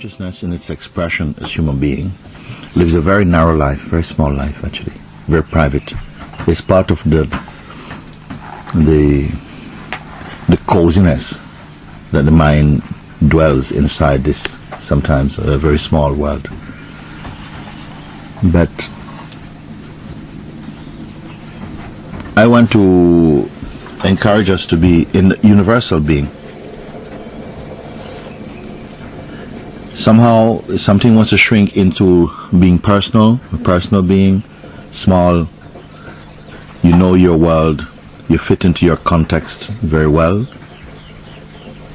consciousness in its expression as human being lives a very narrow life, very small life actually, very private. It's part of the coziness that the mind dwells inside this sometimes a very small world. But I want to encourage us to be in the universal being. Somehow something wants to shrink into being personal, a personal being, small. You know your world, you fit into your context very well,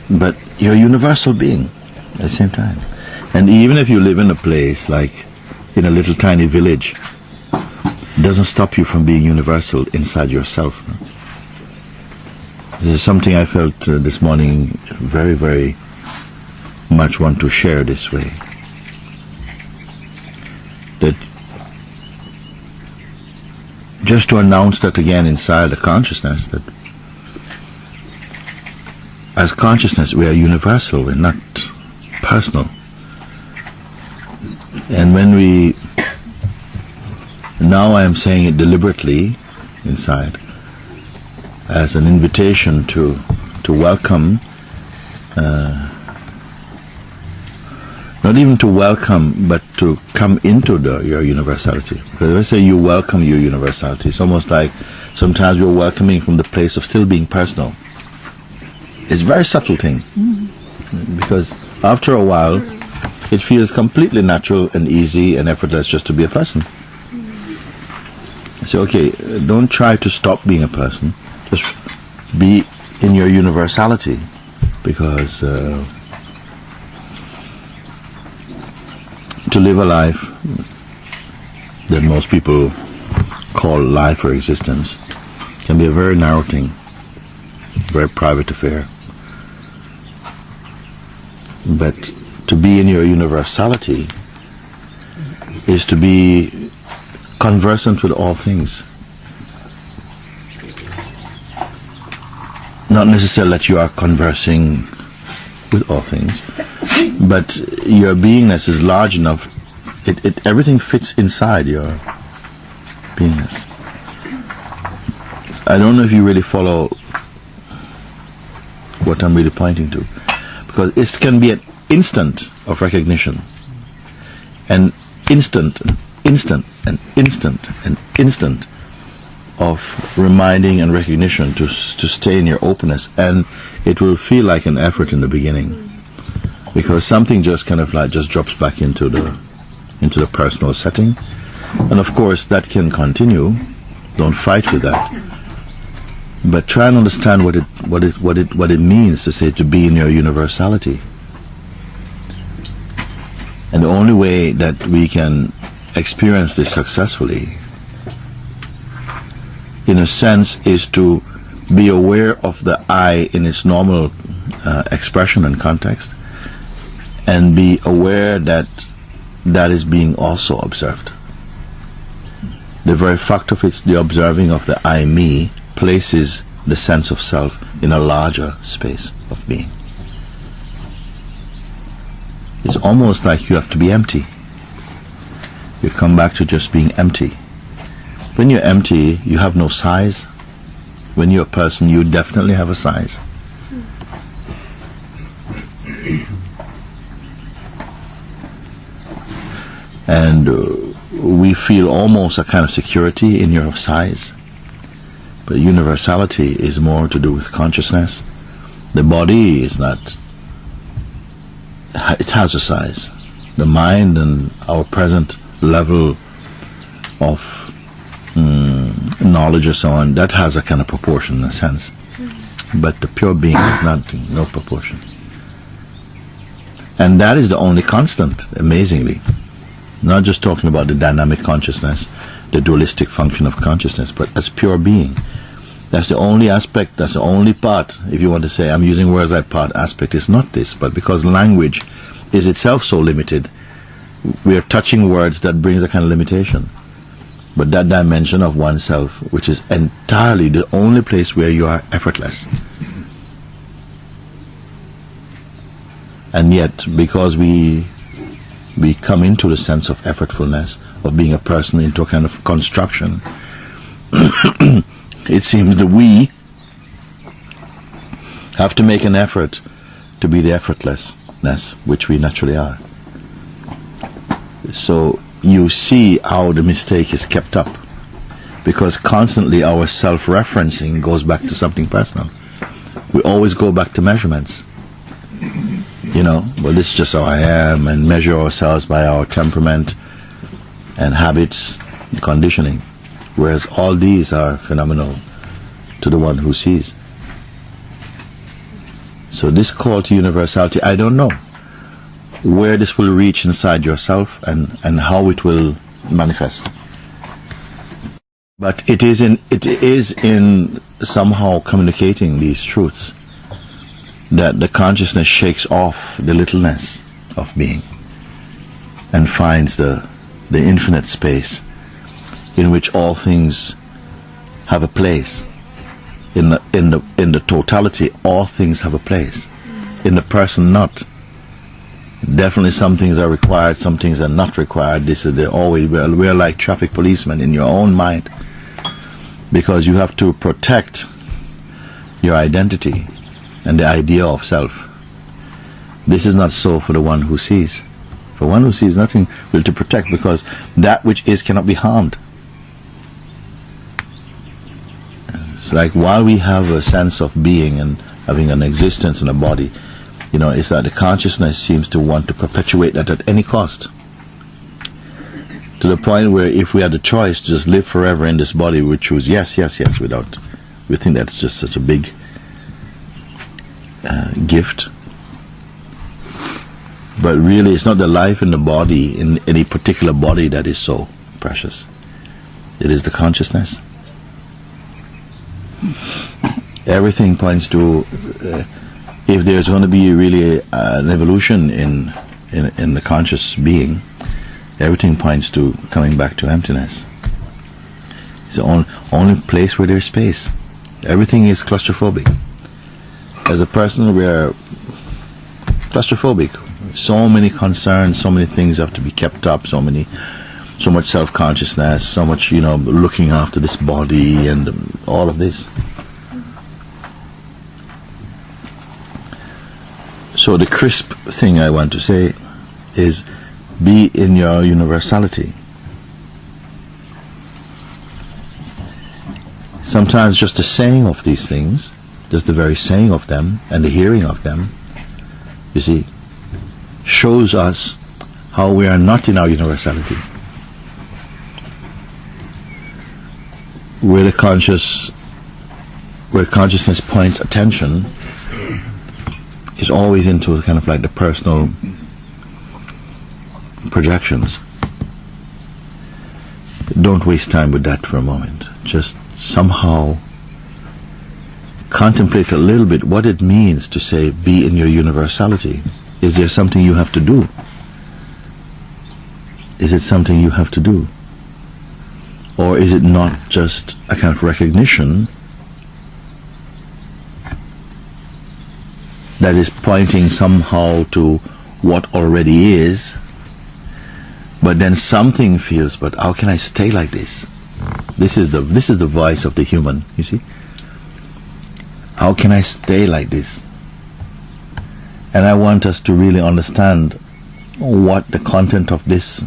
but you're a universal being at the same time. And even if you live in a place like in a little tiny village, it doesn't stop you from being universal inside yourself. This is something I felt this morning very, very much want to share this way. That just to announce that again inside the consciousness, that as consciousness we are universal, we're not personal. And when we, now I am saying it deliberately inside, as an invitation to welcome, not even to welcome, but to come into your universality. Because if I say you welcome your universality, it's almost like sometimes you're welcoming from the place of still being personal. It's a very subtle thing. Because after a while, it feels completely natural and easy and effortless just to be a person. So, okay, don't try to stop being a person. Just be in your universality. Because to live a life that most people call life or existence can be a very narrow thing, a very private affair. But to be in your universality is to be conversant with all things. Not necessarily that you are conversing with all things, but your beingness is large enough, everything fits inside your beingness. I don't know if you really follow what I'm really pointing to, because it can be an instant of recognition, an instant of reminding and recognition to stay in your openness, and it will feel like an effort in the beginning, because something just kind of like just drops back into the personal setting, and of course that can continue. Don't fight with that, but try and understand what it means to say to be in your universality. And the only way that we can experience this successfully, in a sense, is to be aware of the I in its normal expression and context, and be aware that that is being also observed. The very fact of the observing of the I, me, places the sense of self in a larger space of being. It's almost like you have to be empty. You come back to just being empty. When you're empty, you have no size. When you're a person, you definitely have a size. And we feel almost a kind of security in your size. But universality is more to do with consciousness. The body is not, it has a size. The mind and our present level of knowledge or so on, that has a kind of proportion in a sense. But the pure being is not, no proportion. And that is the only constant, amazingly. Not just talking about the dynamic consciousness, the dualistic function of consciousness, but as pure being. That's the only aspect, that's the only part. If you want to say, I'm using words like part, aspect, it's not this, but because language is itself so limited, we are touching words that brings a kind of limitation. But that dimension of oneself, which is entirely the only place where you are effortless. And yet, because we we come into the sense of effortfulness, of being a person into a kind of construction, it seems that we have to make an effort to be the effortlessness which we naturally are. So you see how the mistake is kept up, because constantly our self-referencing goes back to something personal. We always go back to measurements. Well, this is just how I am, and measure ourselves by our temperament and habits and conditioning, whereas all these are phenomenal to the one who sees. So this call to universality, I don't know where this will reach inside yourself and how it will manifest. But it is in somehow communicating these truths that the consciousness shakes off the littleness of being and finds the infinite space in which all things have a place. In the totality, all things have a place. In the person, not. Definitely some things are required, some things are not required. This is we're like traffic policemen in your own mind, because you have to protect your identity and the idea of self. This is not so for the one who sees. For one who sees, nothing will to protect, because that which is cannot be harmed. It's like while we have a sense of being and having an existence in a body, it's that the consciousness seems to want to perpetuate that at any cost. To the point where if we had the choice to just live forever in this body, we choose yes, we think that's just such a big gift. But really, it's not the life in the body, in any particular body, that is so precious. It is the consciousness. Everything points to, if there's going to be really an evolution in the conscious being, everything points to coming back to emptiness. It's the only place where there's space. Everything is claustrophobic. As a person, we are claustrophobic. So many concerns, so many things have to be kept up, so much self-consciousness, so much, looking after this body and all of this. So the crisp thing I want to say is, be in your universality. Sometimes just the saying of these things, just the very saying of them and the hearing of them, you see, shows us how we are not in our universality. Where consciousness points attention is always into kind of like the personal projections. Don't waste time with that for a moment. Just somehow contemplate a little bit what it means to say, be in your universality. Is there something you have to do? Is it something you have to do? Or is it not just a kind of recognition that is pointing somehow to what already is, but then something feels, but how can I stay like this? This is the voice of the human, you see? How can I stay like this? And I want us to really understand what the content of this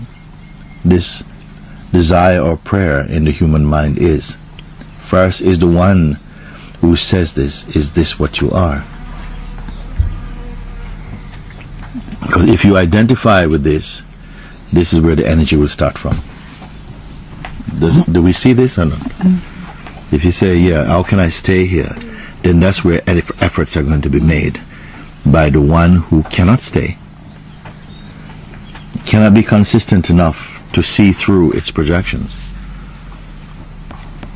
desire or prayer in the human mind is. First is the one who says this, is this what you are? Because if you identify with this is where the energy will start from. Do we see this or not? If you say, yeah, how can I stay here? Then that's where efforts are going to be made by the one who cannot stay. Cannot be consistent enough to see through its projections.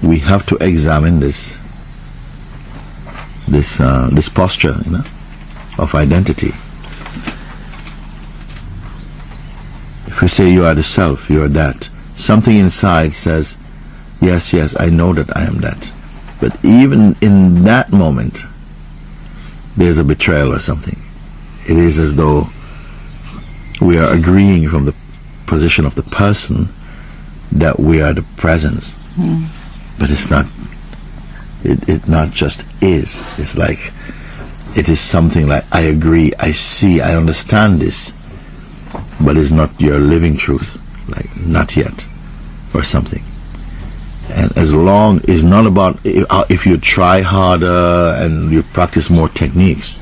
We have to examine this posture, of identity. If we say you are the self, you are that, something inside says, yes, I know that I am that. But even in that moment, there's a betrayal or something. It is as though we are agreeing from the position of the person that we are the presence. But it's not. It not just is. It's like it is something like, I agree, I see, I understand this, but it's not your living truth, like not yet, or something. And as long, it's not about if you try harder and you practice more techniques.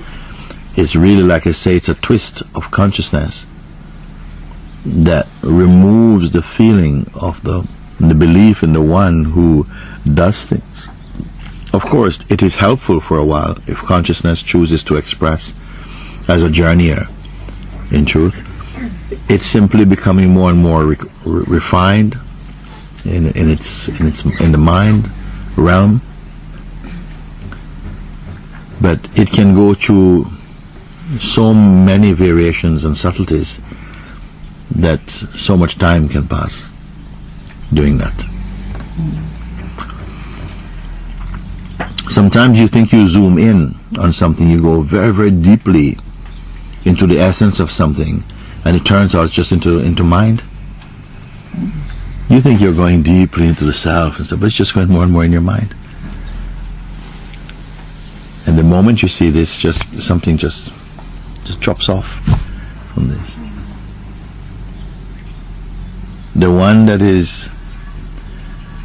It's really, like I say, it's a twist of consciousness that removes the feeling of the belief in the one who does things. Of course, it is helpful for a while if consciousness chooses to express as a journeyer. In truth, it's simply becoming more and more refined in the mind realm. But it can go through so many variations and subtleties that so much time can pass doing that. Sometimes you think you zoom in on something, you go very, very deeply into the essence of something, and it turns out it's just into mind. You think you're going deeply into the self and stuff, but it's just going more and more in your mind. And the moment you see this, just something just drops off from this. The one that is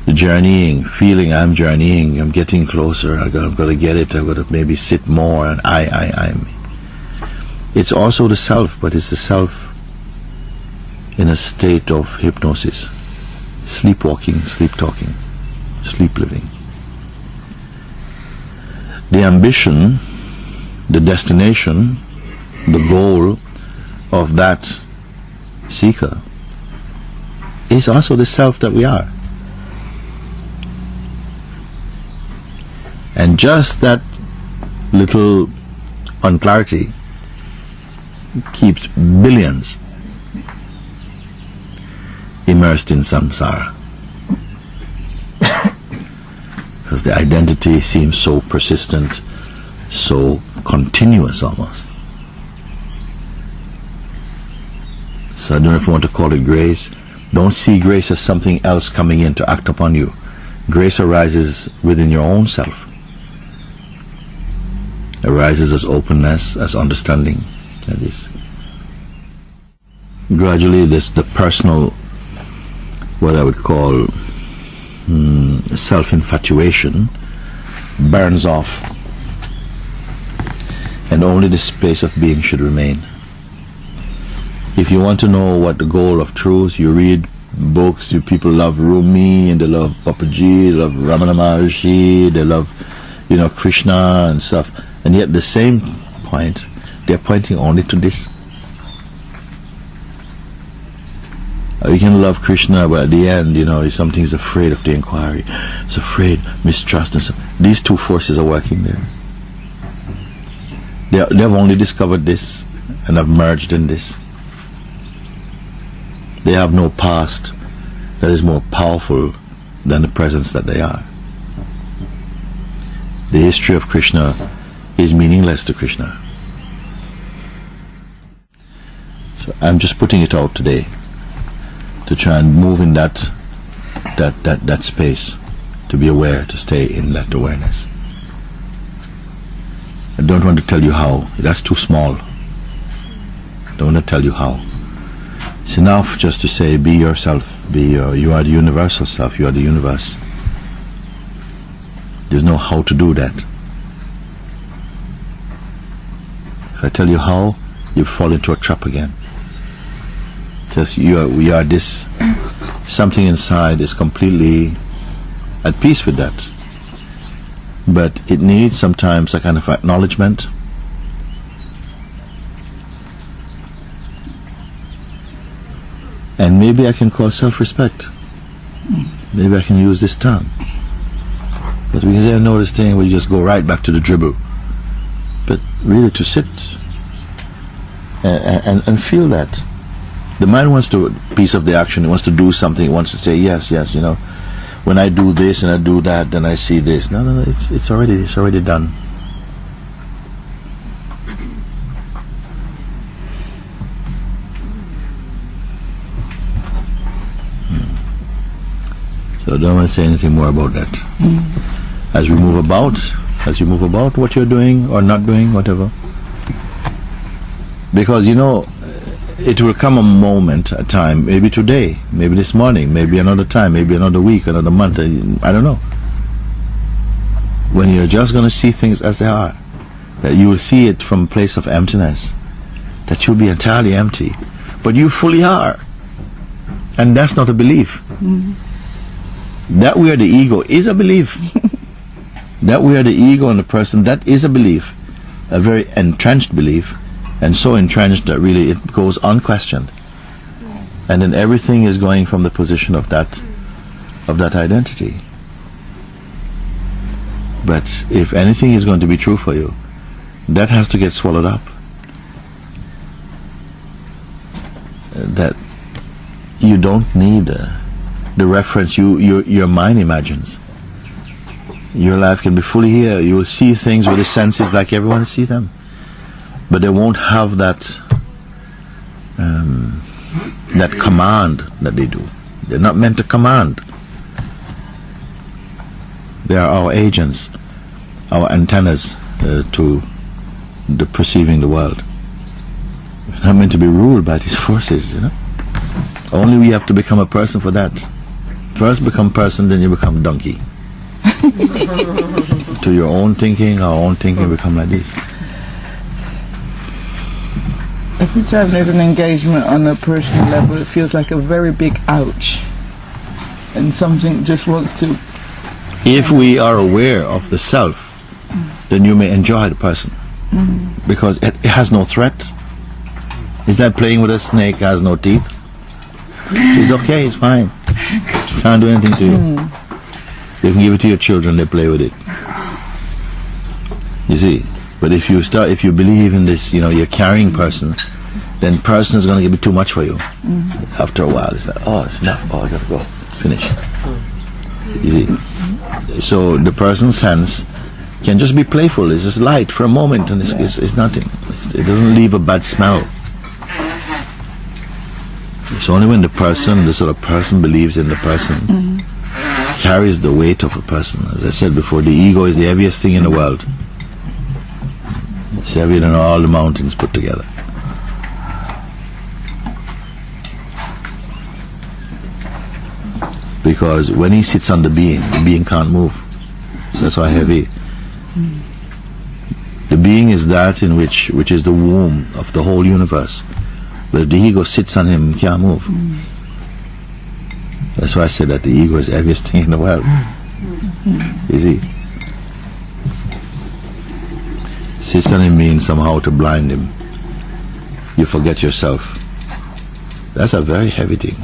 journeying, feeling I'm journeying, I'm getting closer, I've got to get it, I've got to maybe sit more, and I'm. It's also the self, but it's the self in a state of hypnosis, sleepwalking, sleep talking, sleep living. The ambition, the destination, the goal of that seeker is also the self that we are. And just that little unclarity keeps billions immersed in samsara. Because the identity seems so persistent, so continuous almost. So I don't know if you want to call it grace. Don't see grace as something else coming in to act upon you. Grace arises within your own self. Arises as openness, as understanding. That is. Gradually, the personal, what I would call self-infatuation, burns off, and only the space of being should remain. If you want to know what the goal of truth, you read books. People love Rumi, and they love Papaji, they love Ramana Maharshi, they love, Krishna and stuff. And yet, at the same point, they're pointing only to this. You can love Krishna, but at the end, something's afraid of the inquiry. It's afraid, mistrust, and stuff. These two forces are working there. They've only discovered this and have merged in this. They have no past that is more powerful than the presence that they are. The history of Krishna is meaningless to Krishna. So I'm just putting it out today to try and move in that space, to be aware, to stay in that awareness. I don't want to tell you how. That's too small. I don't want to tell you how. It's enough just to say, be yourself. You are the universal self. You are the universe. There's no how to do that. If I tell you how, you fall into a trap again. Just we are this. Something inside is completely at peace with that. But it needs sometimes a kind of acknowledgement. And maybe I can call self-respect. Maybe I can use this term. But we can say, no, this thing where you just go right back to the dribble. But really to sit and feel that. The mind wants to piece of the action. It wants to do something. It wants to say, yes, when I do this and I do that, then I see this. No, it's already done. So I don't want to say anything more about that. As you move about what you're doing or not doing, whatever. Because it will come a moment, a time, maybe today, maybe this morning, maybe another time, maybe another week, another month, I don't know, when you're just going to see things as they are, that you will see it from a place of emptiness, that you'll be entirely empty, but you fully are. And that's not a belief. That we are the ego is a belief. That we are the ego and the person, that is a belief, a very entrenched belief, and so entrenched that really it goes unquestioned. And then everything is going from the position of that identity. But if anything is going to be true for you, that has to get swallowed up. That you don't need the reference your mind imagines. Your life can be fully here. You will see things with the senses like everyone sees them, but they won't have that that command that they do. They're not meant to command. They are our agents, our antennas to the perceiving the world. We're not meant to be ruled by these forces, Only we have to become a person for that. First become person, then you become donkey. To your own thinking, our own thinking become like this. Every time there's an engagement on a personal level, it feels like a very big ouch. And something just wants to... If we are aware of the self, then you may enjoy the person. Because it has no threat. It's like playing with a snake that has no teeth. It's okay, it's fine. Can't do anything to you. You can give it to your children, they play with it. You see? But if you believe in this, you're carrying person, then person is going to be too much for you. After a while, it's like, oh, it's enough. Oh, I got to go. Finish. You see? So the person's sense can just be playful. It's just light for a moment, and it's nothing. It doesn't leave a bad smell. It's only when the sort of person believes in the person, carries the weight of a person. As I said before, the ego is the heaviest thing in the world. It's heavier than all the mountains put together. Because when he sits on the being can't move. That's why heavy. The being is that in which is the womb of the whole universe. But if the ego sits on him, he can't move. That's why I said that the ego is the heaviest thing in the world. You see? Sits on him means somehow to blind him. You forget yourself. That's a very heavy thing.